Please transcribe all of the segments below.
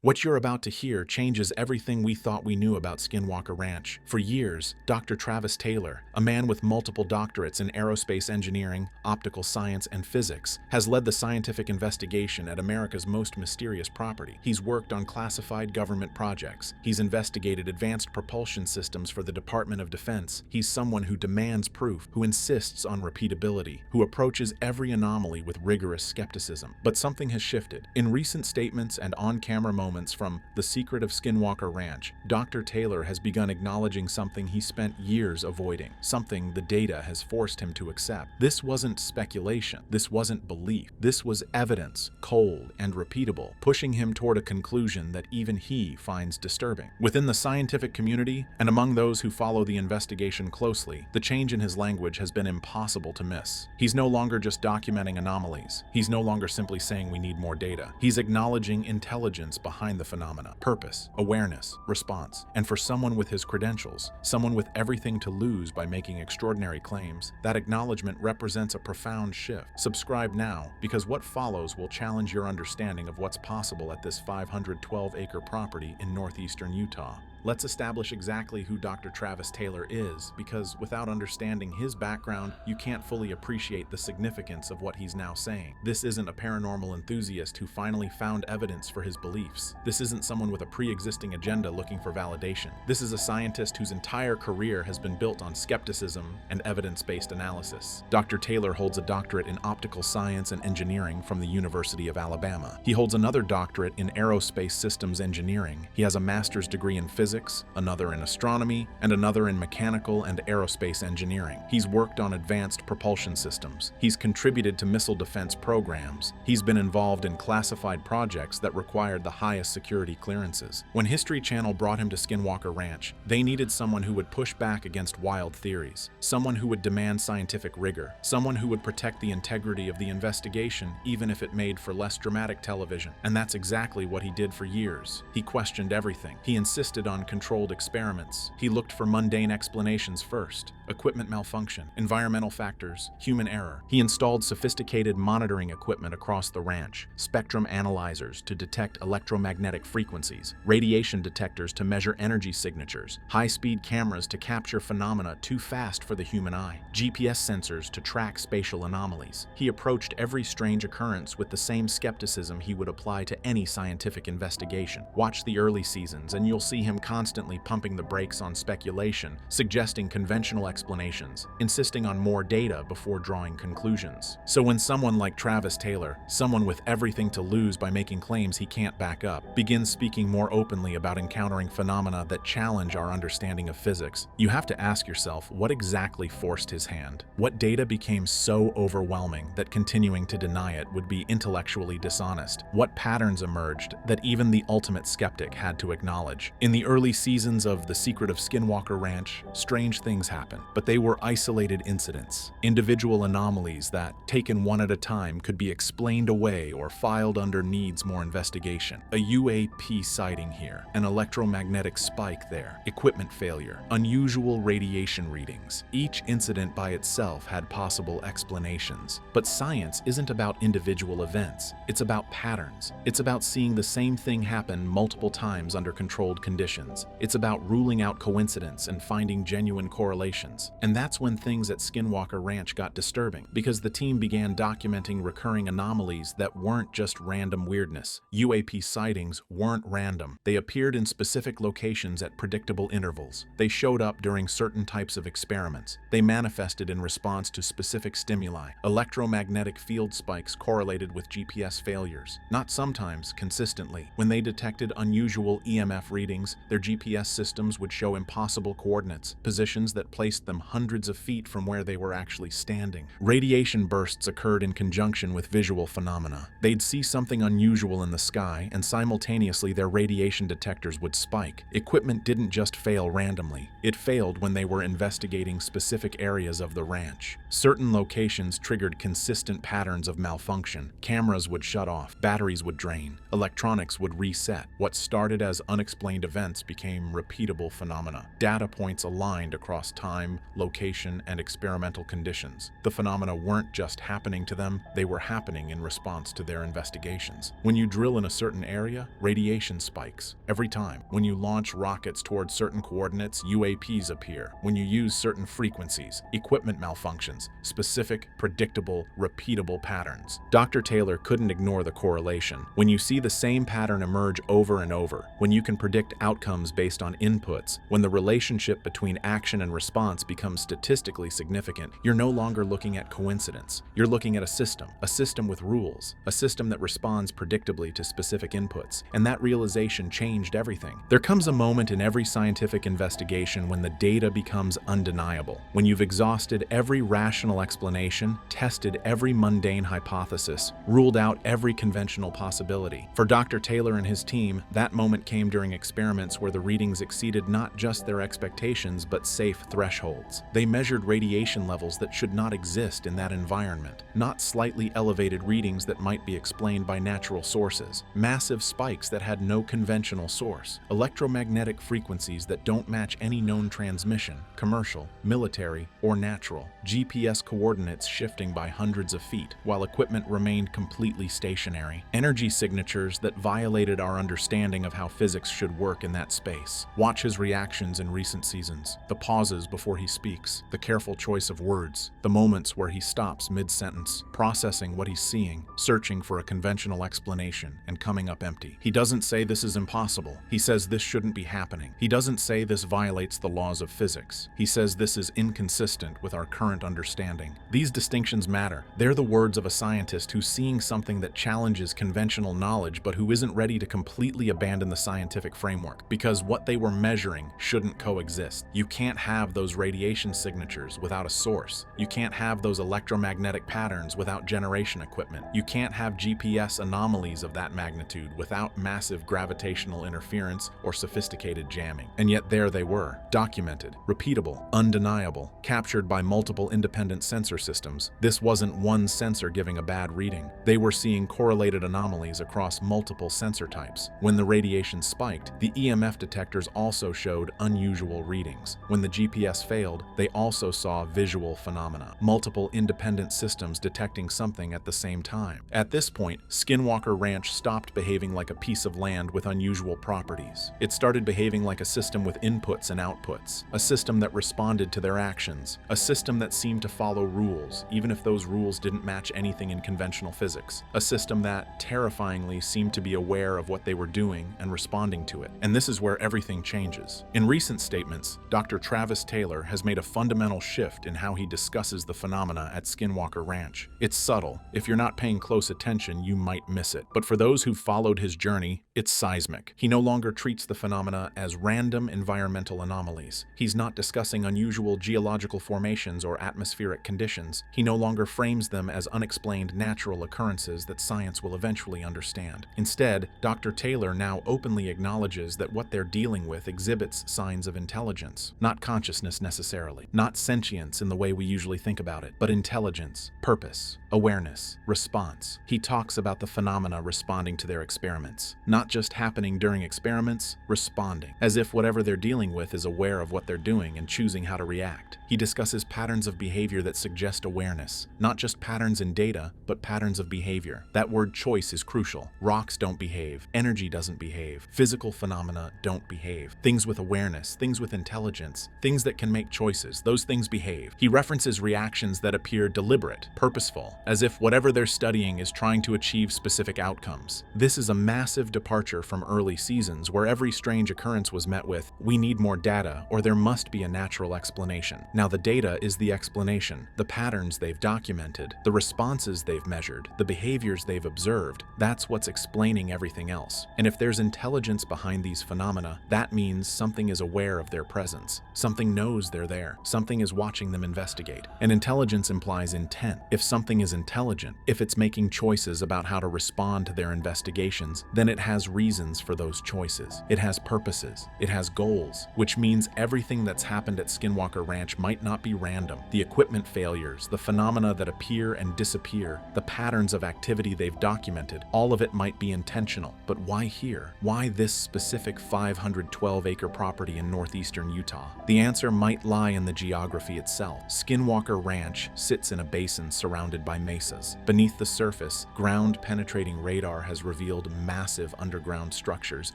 What you're about to hear changes everything we thought we knew about Skinwalker Ranch. For years, Dr. Travis Taylor, a man with multiple doctorates in aerospace engineering, optical science, and physics, has led the scientific investigation at America's most mysterious property. He's worked on classified government projects. He's investigated advanced propulsion systems for the Department of Defense. He's someone who demands proof, who insists on repeatability, who approaches every anomaly with rigorous skepticism. But something has shifted. In recent statements and on-camera moments from The Secret of Skinwalker Ranch, Dr. Taylor has begun acknowledging something he spent years avoiding, something the data has forced him to accept. This wasn't speculation. This wasn't belief. This was evidence, cold and repeatable, pushing him toward a conclusion that even he finds disturbing. Within the scientific community, and among those who follow the investigation closely, the change in his language has been impossible to miss. He's no longer just documenting anomalies. He's no longer simply saying we need more data. He's acknowledging intelligence behind the phenomena, purpose, awareness, response. And for someone with his credentials, someone with everything to lose by making extraordinary claims, that acknowledgement represents a profound shift. Subscribe now, because what follows will challenge your understanding of what's possible at this 512-acre property in northeastern Utah. Let's establish exactly who Dr. Travis Taylor is, because without understanding his background, you can't fully appreciate the significance of what he's now saying. This isn't a paranormal enthusiast who finally found evidence for his beliefs. This isn't someone with a pre-existing agenda looking for validation. This is a scientist whose entire career has been built on skepticism and evidence-based analysis. Dr. Taylor holds a doctorate in optical science and engineering from the University of Alabama. He holds another doctorate in aerospace systems engineering. He has a master's degree in physics, another in astronomy, and another in mechanical and aerospace engineering. He's worked on advanced propulsion systems. He's contributed to missile defense programs. He's been involved in classified projects that required the highest security clearances. When History Channel brought him to Skinwalker Ranch, they needed someone who would push back against wild theories, someone who would demand scientific rigor, someone who would protect the integrity of the investigation even if it made for less dramatic television. And that's exactly what he did for years. He questioned everything. He insisted on controlled experiments. He looked for mundane explanations first: equipment malfunction, environmental factors, human error. He installed sophisticated monitoring equipment across the ranch, spectrum analyzers to detect electromagnetic frequencies, radiation detectors to measure energy signatures, high-speed cameras to capture phenomena too fast for the human eye, GPS sensors to track spatial anomalies. He approached every strange occurrence with the same skepticism he would apply to any scientific investigation. Watch the early seasons and you'll see him constantly pumping the brakes on speculation, suggesting conventional explanations, insisting on more data before drawing conclusions. So when someone like Travis Taylor, someone with everything to lose by making claims he can't back up, begins speaking more openly about encountering phenomena that challenge our understanding of physics, you have to ask yourself what exactly forced his hand. What data became so overwhelming that continuing to deny it would be intellectually dishonest? What patterns emerged that even the ultimate skeptic had to acknowledge? In the early seasons of The Secret of Skinwalker Ranch, strange things happened, but they were isolated incidents, individual anomalies that, taken one at a time, could be explained away or filed under needs more investigation. A UAP sighting here, an electromagnetic spike there, equipment failure, unusual radiation readings. Each incident by itself had possible explanations. But science isn't about individual events. It's about patterns. It's about seeing the same thing happen multiple times under controlled conditions. It's about ruling out coincidence and finding genuine correlations. And that's when things at Skinwalker Ranch got disturbing, because the team began documenting recurring anomalies that weren't just random weirdness. UAP sightings weren't random. They appeared in specific locations at predictable intervals. They showed up during certain types of experiments. They manifested in response to specific stimuli. Electromagnetic field spikes correlated with GPS failures. Not sometimes, consistently. When they detected unusual EMF readings, their GPS systems would show impossible coordinates, positions that placed them hundreds of feet from where they were actually standing. Radiation bursts occurred in conjunction with visual phenomena. They'd see something unusual in the sky, and simultaneously their radiation detectors would spike. Equipment didn't just fail randomly. It failed when they were investigating specific areas of the ranch. Certain locations triggered consistent patterns of malfunction. Cameras would shut off, batteries would drain, electronics would reset. What started as unexplained events became repeatable phenomena. Data points aligned across time, location, and experimental conditions. The phenomena weren't just happening to them, they were happening in response to their investigations. When you drill in a certain area, radiation spikes. Every time. When you launch rockets towards certain coordinates, UAPs appear. When you use certain frequencies, equipment malfunctions, specific, predictable, repeatable patterns. Dr. Taylor couldn't ignore the correlation. When you see the same pattern emerge over and over, when you can predict outcomes based on inputs, when the relationship between action and response becomes statistically significant, you're no longer looking at coincidence. You're looking at a system with rules, a system that responds predictably to specific inputs. And that realization changed everything. There comes a moment in every scientific investigation when the data becomes undeniable. When you've exhausted every rational explanation, tested every mundane hypothesis, ruled out every conventional possibility. For Dr. Taylor and his team, that moment came during experiments where the readings exceeded not just their expectations but safe thresholds. They measured radiation levels that should not exist in that environment, not slightly elevated readings that might be explained by natural sources, massive spikes that had no conventional source, electromagnetic frequencies that don't match any known transmission, commercial, military, or natural, GPS coordinates shifting by hundreds of feet, while equipment remained completely stationary, energy signatures that violated our understanding of how physics should work in that space. Watch his reactions in recent seasons, the pauses before he speaks, the careful choice of words, the moments where he stops mid-sentence, processing what he's seeing, searching for a conventional explanation, and coming up empty. He doesn't say this is impossible. He says this shouldn't be happening. He doesn't say this violates the laws of physics. He says this is inconsistent with our current understanding. These distinctions matter. They're the words of a scientist who's seeing something that challenges conventional knowledge but who isn't ready to completely abandon the scientific framework, because what they were measuring shouldn't coexist. You can't have those radiation signatures without a source. You can't have those electromagnetic patterns without generation equipment. You can't have GPS anomalies of that magnitude without massive gravitational interference or sophisticated jamming. And yet there they were, documented, repeatable, undeniable, captured by multiple independent sensor systems. This wasn't one sensor giving a bad reading. They were seeing correlated anomalies across multiple sensor types. When the radiation spiked, the EMF detectors also showed unusual readings. When the GPS failed, they also saw visual phenomena, multiple independent systems detecting something at the same time. At this point, Skinwalker Ranch stopped behaving like a piece of land with unusual properties. It started behaving like a system with inputs and outputs, a system that responded to their actions, a system that seemed to follow rules, even if those rules didn't match anything in conventional physics, a system that, terrifyingly, seemed to be aware of what they were doing and responding to it. And this is where everything changes. In recent statements, Dr. Travis Taylor has made a fundamental shift in how he discusses the phenomena at Skinwalker Ranch. It's subtle. If you're not paying close attention, you might miss it. But for those who've followed his journey, it's seismic. He no longer treats the phenomena as random environmental anomalies. He's not discussing unusual geological formations or atmospheric conditions. He no longer frames them as unexplained natural occurrences that science will eventually understand. Instead, Dr. Taylor now openly acknowledges that what they're dealing with exhibits signs of intelligence, not consciousness necessarily, not sentience in the way we usually think about it, but intelligence, purpose, awareness, response. He talks about the phenomena responding to their experiments, not just happening during experiments, responding, as if whatever they're dealing with is aware of what they're doing and choosing how to react. He discusses patterns of behavior that suggest awareness, not just patterns in data, but patterns of behavior. That word choice is crucial. Rocks don't behave, energy doesn't behave, physical phenomena don't behave. Things with awareness, things with intelligence, things that can make choices, those things behave. He references reactions that appear deliberate, purposeful, as if whatever they're studying is trying to achieve specific outcomes. This is a massive departure from early seasons where every strange occurrence was met with, "We need more data," or "There must be a natural explanation." Now the data is the explanation, the patterns they've documented, the responses they've measured, the behaviors they've observed. That's what's explaining everything else. And if there's intelligence behind these phenomena, that means something is aware of their presence. Something knows they're there. Something is watching them investigate. And intelligence implies intent. If something is intelligent, if it's making choices about how to respond to their investigations, then it has reasons for those choices. It has purposes. It has goals, which means everything that's happened at Skinwalker Ranch might not be random. The equipment failures, the phenomena that appear and disappear, the patterns of activity they've documented, all of it might be intentional. But why here? Why this specific 512-acre property in northeastern Utah? The answer might lie in the geography itself. Skinwalker Ranch sits in a basin surrounded by mesas. Beneath the surface, ground-penetrating radar has revealed massive underground structures,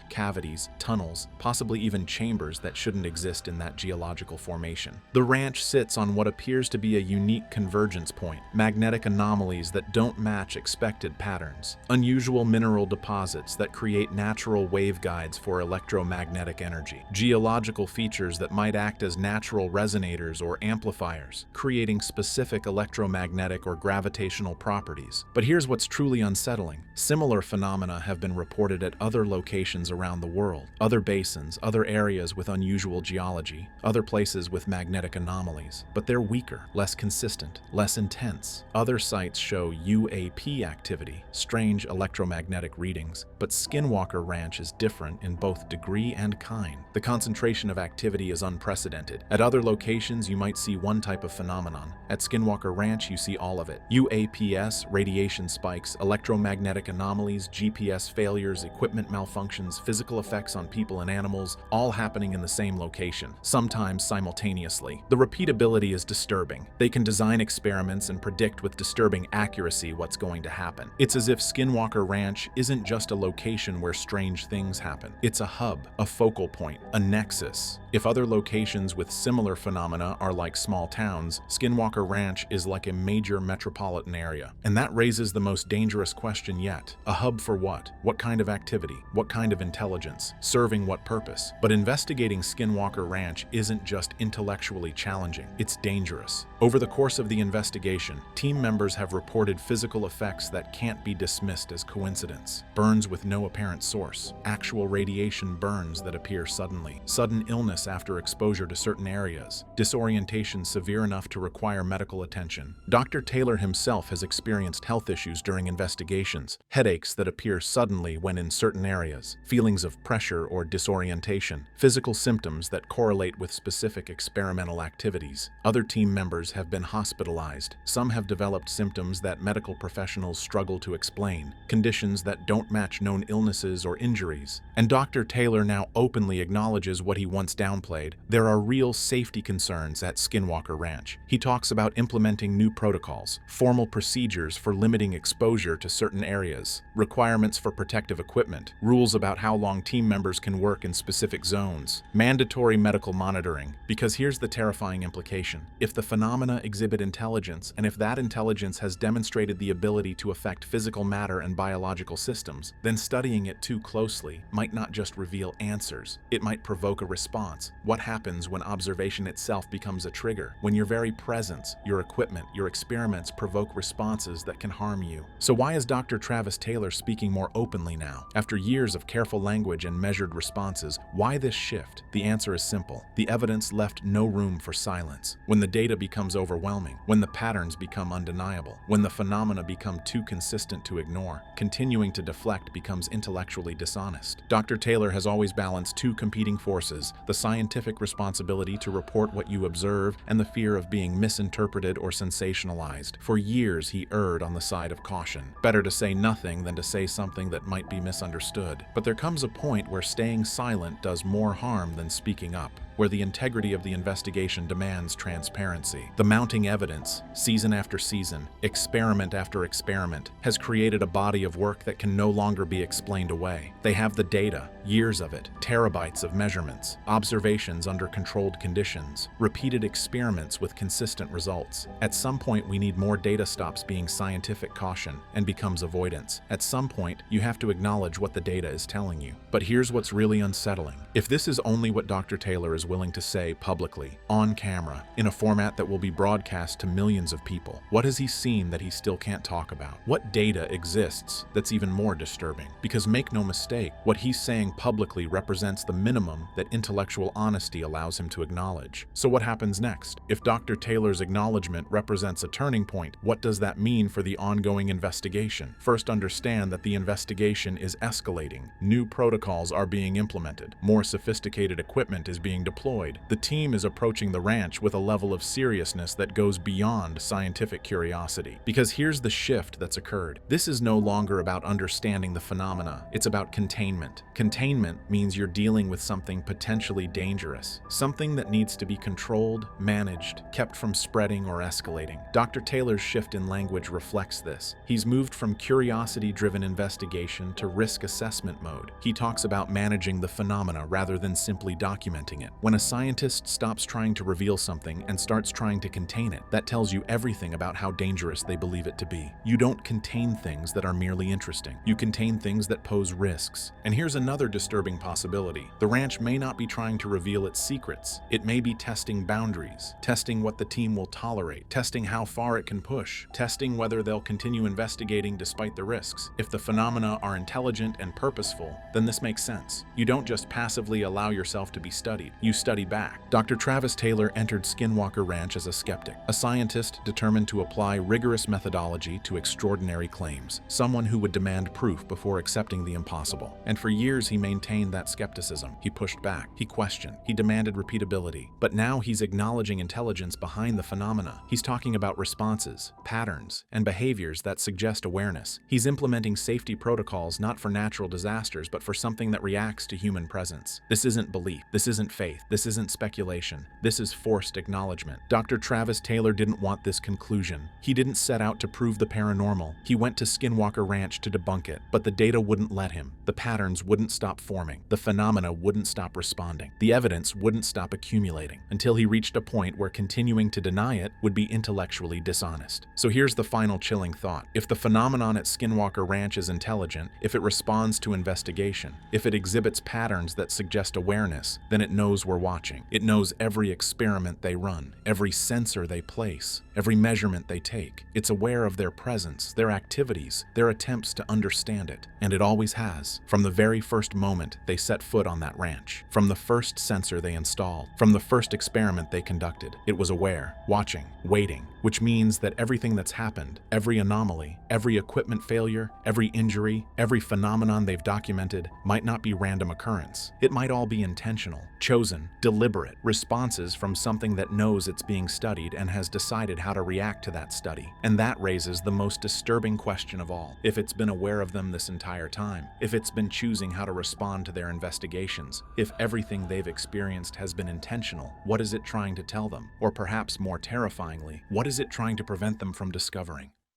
cavities, tunnels, possibly even chambers that shouldn't exist in that geological formation. The ranch sits on what appears to be a unique convergence point, magnetic anomalies that don't match expected patterns, unusual mineral deposits that create natural waveguides for electromagnetic energy, geological features that might act as natural resonators or amplifiers, creating specific electromagnetic or gravitational properties. But here's what's truly unsettling. Similar phenomena have been reported at other locations around the world, other basins, other areas with unusual geology, other places with magnetic anomalies. But they're weaker, less consistent, less intense. Other sites show UAP activity, strange electromagnetic readings, but Skinwalker Ranch is different in both degree and kind. The concentration of activity is unprecedented. At other locations, you might see one type of phenomenon. At Skinwalker Ranch, you see all of it. UAPs, radiation spikes, electromagnetic anomalies, GPS failures, equipment malfunctions, physical effects on people and animals, all happening in the same location, sometimes simultaneously. The repeatability is disturbing. They can design experiments and predict with disturbing accuracy what's going to happen. It's as if Skinwalker Ranch isn't just a location where strange things happen. It's a hub, a focal point, a nexus. If other locations with similar phenomena are like small towns, Skinwalker Ranch is like a major metropolitan area. And that raises the most dangerous question yet. A hub for what? What kind of activity? What kind of intelligence? Serving what purpose? But investigating Skinwalker Ranch isn't just intellectually challenging, it's dangerous. Over the course of the investigation, team members have reported physical effects that can't be dismissed as coincidence. Burns with no apparent source, actual radiation burns that appear suddenly, sudden illness after exposure to certain areas, disorientation severe enough to require medical attention. Dr. Taylor himself has experienced health issues during investigations, headaches that appear suddenly when in certain areas, feelings of pressure or disorientation, physical symptoms that correlate with specific experimental activities. Other team members have been hospitalized. Some have developed symptoms that medical professionals struggle to explain, conditions that don't match known illnesses or injuries. And Dr. Taylor now openly acknowledges what he once downplayed. There are real safety concerns at Skinwalker Ranch. He talks about implementing new protocols, formal procedures for limiting exposure to certain areas, requirements for protective equipment, rules about how long team members can work in specific zones, mandatory medical monitoring. Because here's the terrifying implication. If the phenomena exhibit intelligence, and if that intelligence has demonstrated the ability to affect physical matter and biological systems, then studying it too closely might not just reveal answers, it might provoke a response. What happens when observation itself becomes a trigger? When your very presence, your equipment, your experiments provoke responses that can harm you. So why is Dr. Travis Taylor speaking more openly now? After years of careful language and measured responses, why this shift? The answer is simple. The evidence left no room for silence. When the data becomes overwhelming, when the patterns become undeniable, when the phenomena become too consistent to ignore, continuing to deflect becomes intellectually dishonest. Dr. Taylor has always balanced two competing forces, the scientific responsibility to report what you observe and the fear of being misinterpreted or sensationalized. For years, he erred on the side of caution. Better to say nothing than to say something that might be misunderstood. But there comes a point where staying silent does more harm than speaking up, where the integrity of the investigation demands transparency. The mounting evidence, season after season, experiment after experiment, has created a body of work that can no longer be explained away. They have the data, years of it, terabytes of measurements, observations under controlled conditions, repeated experiments with consistent results. At some point, we need more data stops being scientific caution and becomes avoidance. At some point, you have to acknowledge what the data is telling you. But here's what's really unsettling. If this is only what Dr. Taylor is willing to say publicly, on camera, in a format that will be broadcast to millions of people, what has he seen that he still can't talk about? What data exists that's even more disturbing? Because make no mistake, what he's saying publicly represents the minimum that intellectual honesty allows him to acknowledge. So what happens next? If Dr. Taylor's acknowledgement represents a turning point, what does that mean for the ongoing investigation? First, understand that the investigation is escalating. New protocols are being implemented. More sophisticated equipment is being deployed. The team is approaching the ranch with a level of seriousness that goes beyond scientific curiosity. Because here's the shift that's occurred. This is no longer about understanding the phenomena, it's about containment. Containment means you're dealing with something potentially dangerous, something that needs to be controlled, managed, kept from spreading or escalating. Dr. Taylor's shift in language reflects this. He's moved from curiosity-driven investigation to risk assessment mode. He talks about managing the phenomena rather than simply documenting it. When a scientist stops trying to reveal something and starts trying to contain it, that tells you everything about how dangerous they believe it to be. You don't contain things that are merely interesting. You contain things that pose risks. And here's another disturbing possibility. The ranch may not be trying to reveal its secrets. It may be testing boundaries, testing what the team will tolerate, testing how far it can push, testing whether they'll continue investigating despite the risks. If the phenomena are intelligent and purposeful, then this makes sense. You don't just passively allow yourself to be studied, you study back. Dr. Travis Taylor entered Skinwalker Ranch as a skeptic, a scientist determined to apply rigorous methodology to extraordinary claims, someone who would demand proof before accepting the impossible. And for years he maintained that skepticism. He pushed back, he questioned, he demanded repeatability. But now he's acknowledging intelligence behind the phenomena. He's talking about responses, patterns, and behaviors that suggest awareness. He's implementing safety protocols not for natural disasters, but for something that reacts to human presence. This isn't belief, this isn't faith, this isn't speculation, this is forced acknowledgement. Dr. Travis Taylor didn't want this conclusion. He didn't set out to prove the paranormal. He went to Skinwalker Ranch to debunk it, but the data wouldn't let him. The patterns wouldn't stop forming. The phenomena wouldn't stop responding. The evidence wouldn't stop accumulating, until he reached a point where continuing to deny it would be intellectually dishonest. So here's the final chilling thought. If the phenomenon at Skinwalker Ranch is intelligent, if it responds to investigation, if it exhibits patterns that suggest awareness, then it knows we're watching. It knows every experiment they run, every sensor they place, every measurement they take. It's aware of their presence, their activities, their attempts to understand it. And it always has, from the very first moment they set foot on that ranch, from the first sensor they installed, from the first experiment they conducted. It was aware, watching, waiting, which means that everything that's happened, every anomaly, every equipment failure, every injury, every phenomenon they've documented might not be random occurrence. It might all be intentional, chosen, deliberate responses from something that knows it's being studied and has decided how to react to that study. And that raises the most disturbing question of all. If it's been aware of them this entire time, if it's been choosing how to respond to their investigations, if everything they've experienced has been intentional, what is it trying to tell them? Or perhaps more terrifyingly, what is it trying to prevent them from discovering?